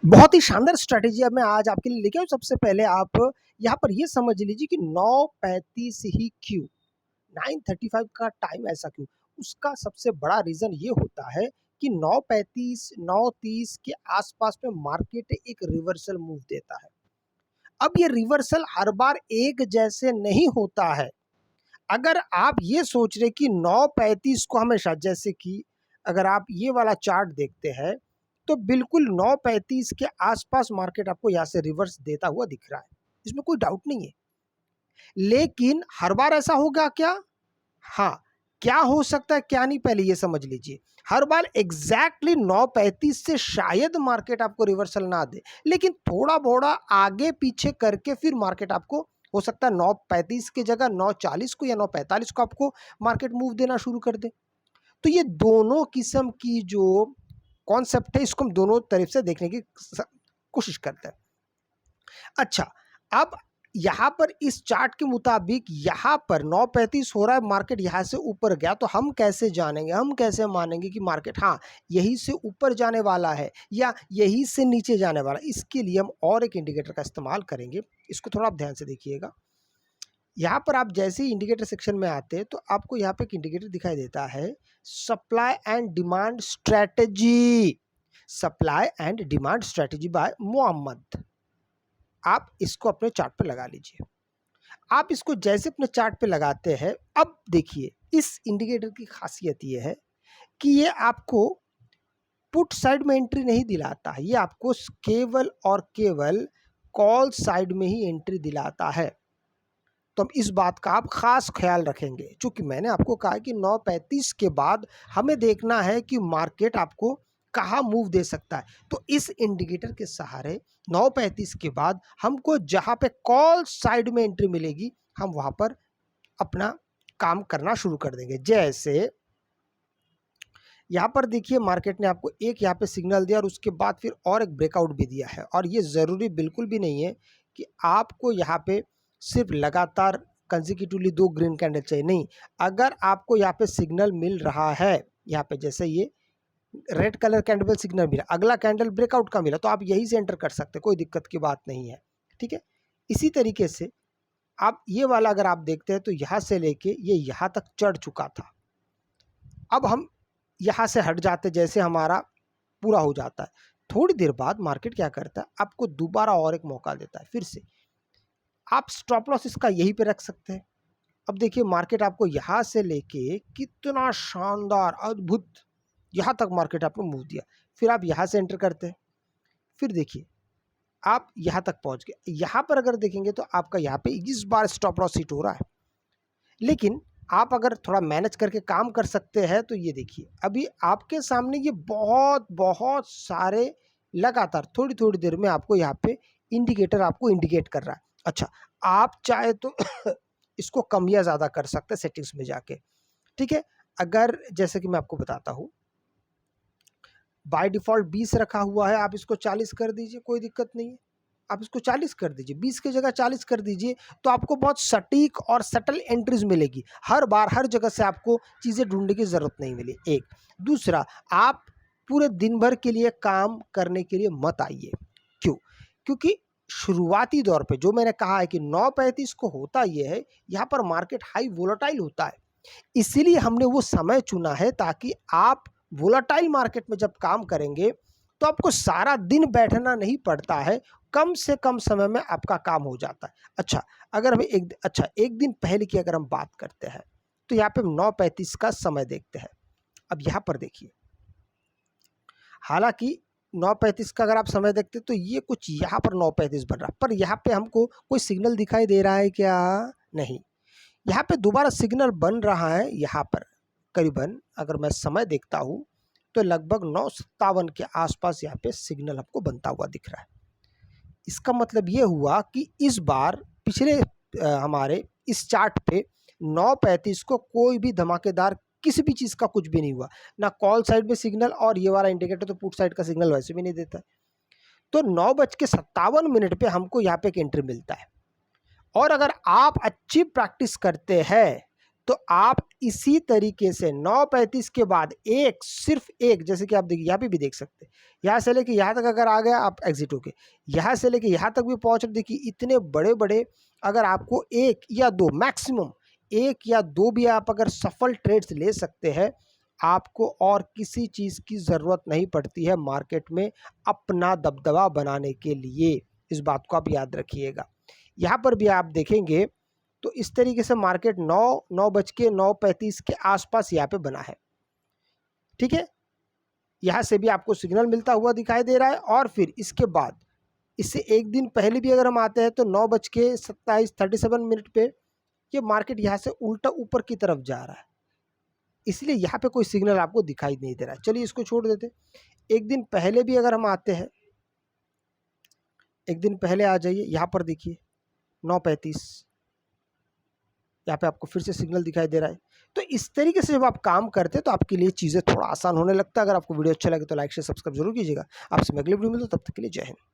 बहुत ही शानदार स्ट्रैटेजी अब मैं आज आपके लिए लेके आऊँ। सबसे पहले आप यहाँ पर ये समझ लीजिए कि 9:35 ही क्यों? 9:35 का टाइम ऐसा क्यों? उसका सबसे बड़ा रीज़न ये होता है कि 9:35 9:30 के आस-पास में मार्केट एक रिवर्सल मूव देता है। अब ये रिवर्सल हर बार एक जैसे नहीं होता है। अगर आप ये सोच रहे कि 9:35 को हमेशा, जैसे कि अगर आप ये वाला चार्ट देखते हैं, तो बिल्कुल 9:35 के आसपास मार्केट आपको यहाँ से रिवर्स देता हुआ दिख रहा है। इसमें कोई डाउट नहीं है। लेकिन हर बार ऐसा होगा क्या? हाँ, क्या हो सकता है, क्या नहीं, पहले ये समझ लीजिए। हर बार एग्ज़ैक्टली 9:35 से शायद मार्केट आपको रिवर्सल ना दे, लेकिन थोड़ा-थोड़ा आगे-पीछे करके फिर मार्केट आपको हो सकता है 9:35 की जगह 9:40 को या 9:45 को आपको मार्केट मूव देना शुरू कर दे। तो ये दोनों किस्म की जो कॉन्सेप्ट है, इसको हम दोनों तरफ से देखने की कोशिश करते हैं। अच्छा, अब यहाँ पर इस चार्ट के मुताबिक यहाँ पर 9:35 हो रहा है, मार्केट यहाँ से ऊपर गया, तो हम कैसे जानेंगे, हम कैसे मानेंगे कि मार्केट हाँ यहीं से ऊपर जाने वाला है या यहीं से नीचे जाने वाला है? इसके लिए हम और एक इंडिकेटर का इस्तेमाल करेंगे। इसको थोड़ा आप ध्यान से देखिएगा। यहाँ पर आप जैसे ही इंडिकेटर सेक्शन में आते हैं तो आपको यहाँ पे एक इंडिकेटर दिखाई देता है, supply and demand strategy. Supply and demand strategy by Mohammad. आप इसको अपने चार्ट पे लगा लीजिए। आप इसको जैसे अपने चार्ट पे लगाते हैं, अब देखिए इस इंडिकेटर की खासियत ये है कि ये आपको पुट साइड में एंट्री नहीं दिलाता है, ये आपको केवल और केवल कॉल साइड में ही एंट्री दिलाता है। तो हम इस बात का आप खास ख्याल रखेंगे, चूंकि मैंने आपको कहा कि 9:35 के बाद हमें देखना है कि मार्केट आपको कहाँ मूव दे सकता है। तो इस इंडिकेटर के सहारे 9:35 के बाद हमको जहाँ पे कॉल साइड में एंट्री मिलेगी, हम वहाँ पर अपना काम करना शुरू कर देंगे। जैसे यहाँ पर देखिए, मार्केट ने आपको एक यहाँ पे सिग्नल दिया और उसके बाद फिर और एक ब्रेकआउट भी दिया है। और ये ज़रूरी बिल्कुल भी नहीं है कि आपको यहाँ पे सिर्फ लगातार कंसेक्यूटिवली 2 ग्रीन कैंडल चाहिए, नहीं। अगर आपको यहाँ पे सिग्नल मिल रहा है, यहाँ पे जैसे ये रेड कलर कैंडल सिग्नल मिला, अगला कैंडल ब्रेकआउट का मिला, तो आप यहीं से एंटर कर सकते हैं, कोई दिक्कत की बात नहीं है, ठीक है। इसी तरीके से आप ये वाला अगर आप देखते हैं तो यहाँ से लेके ये यहाँ तक चढ़ चुका था। अब हम यहाँ से हट जाते, जैसे हमारा पूरा हो जाता है, थोड़ी देर बाद मार्केट क्या करता है, आपको दोबारा और एक मौका देता है। फिर से आप स्टॉप लॉस इसका यहीं पे रख सकते हैं। अब देखिए मार्केट आपको यहाँ से लेके कितना शानदार अद्भुत यहाँ तक मार्केट आपको मूव दिया, फिर आप यहाँ से एंटर करते हैं, फिर देखिए आप यहाँ तक पहुँच गए। यहाँ पर अगर देखेंगे तो आपका यहाँ पे इस बार स्टॉप लॉस हिट हो रहा है, लेकिन आप अगर थोड़ा मैनेज करके काम कर सकते हैं तो ये देखिए अभी आपके सामने ये बहुत बहुत सारे लगातार थोड़ी थोड़ी देर में आपको यहाँ पे इंडिकेटर आपको इंडिकेट कर रहा है। अच्छा, आप चाहे तो इसको कम या ज़्यादा कर सकते हैं सेटिंग्स में जाके, ठीक है। अगर जैसे कि मैं आपको बताता हूँ, बाय डिफ़ॉल्ट 20 रखा हुआ है, आप इसको 40 कर दीजिए, कोई दिक्कत नहीं है। आप इसको 40 कर दीजिए, 20 की जगह 40 कर दीजिए, तो आपको बहुत सटीक और सटल एंट्रीज मिलेगी। हर बार हर जगह से आपको चीज़ें ढूंढने की ज़रूरत नहीं मिली, एक। दूसरा, आप पूरे दिन भर के लिए काम करने के लिए मत आइए। क्यों? क्योंकि शुरुआती दौर पे जो मैंने कहा है कि 9:35 को होता ये है, यहाँ पर मार्केट हाई वोलेटाइल होता है। इसीलिए हमने वो समय चुना है ताकि आप वोलेटाइल मार्केट में जब काम करेंगे तो आपको सारा दिन बैठना नहीं पड़ता है, कम से कम समय में आपका काम हो जाता है। अच्छा, अगर हमें एक दिन पहले की अगर हम बात करते हैं तो यहाँ पे 9:35 का समय देखते हैं। अब यहाँ पर देखिए, हालांकि 9:35 का अगर आप समय देखते तो ये कुछ यहाँ पर 9:35 बन रहा है, पर यहाँ पे हमको कोई सिग्नल दिखाई दे रहा है क्या? नहीं। यहाँ पे दोबारा सिग्नल बन रहा है, यहाँ पर करीबन अगर मैं समय देखता हूँ तो लगभग 9:57 के आसपास यहाँ पे सिग्नल आपको बनता हुआ दिख रहा है। इसका मतलब ये हुआ कि इस बार पिछले हमारे इस चार्ट पे 9:35 को कोई भी धमाकेदार किसी भी चीज़ का कुछ भी नहीं हुआ, ना कॉल साइड में सिग्नल, और ये वाला इंडिकेटर तो पुट साइड का सिग्नल वैसे भी नहीं देता। तो 9:57 पे हमको यहाँ पे एक एंट्री मिलता है। और अगर आप अच्छी प्रैक्टिस करते हैं तो आप इसी तरीके से 9:35 के बाद एक, सिर्फ एक, जैसे कि आप देखिए यहाँ पे भी देख सकते हैं, यहाँ से लेके यहाँ तक अगर आ गया आप एग्जिट होके, यहाँ से लेके यहाँ तक भी पहुँच रहे, देखिए इतने बड़े बड़े, अगर आपको एक या दो, मैक्सिमम एक या दो भी आप अगर सफल ट्रेड्स ले सकते हैं, आपको और किसी चीज़ की ज़रूरत नहीं पड़ती है मार्केट में अपना दबदबा बनाने के लिए। इस बात को आप याद रखिएगा। यहाँ पर भी आप देखेंगे तो इस तरीके से मार्केट 9:35 के आसपास यहाँ पे बना है, ठीक है। यहाँ से भी आपको सिग्नल मिलता हुआ दिखाई दे रहा है, और फिर इसके बाद इससे एक दिन पहले भी अगर हम आते हैं तो 9:37 पे ये मार्केट यहाँ से उल्टा ऊपर की तरफ जा रहा है, इसलिए यहाँ पे कोई सिग्नल आपको दिखाई नहीं दे रहा है। चलिए इसको छोड़ देते। एक दिन पहले भी अगर हम आते हैं, एक दिन पहले आ जाइए, यहाँ पर देखिए 9:35, यहाँ पे आपको फिर से सिग्नल दिखाई दे रहा है। तो इस तरीके से जब आप काम करते हैं तो आपके लिए चीज़ें थोड़ा आसान होने लगता है। अगर आपको वीडियो अच्छा लगे तो लाइक शेयर सब्सक्राइब जरूर कीजिएगा। आपसे मैं अगली वीडियो में मिलूँ, तब तक के लिए जय हिंद।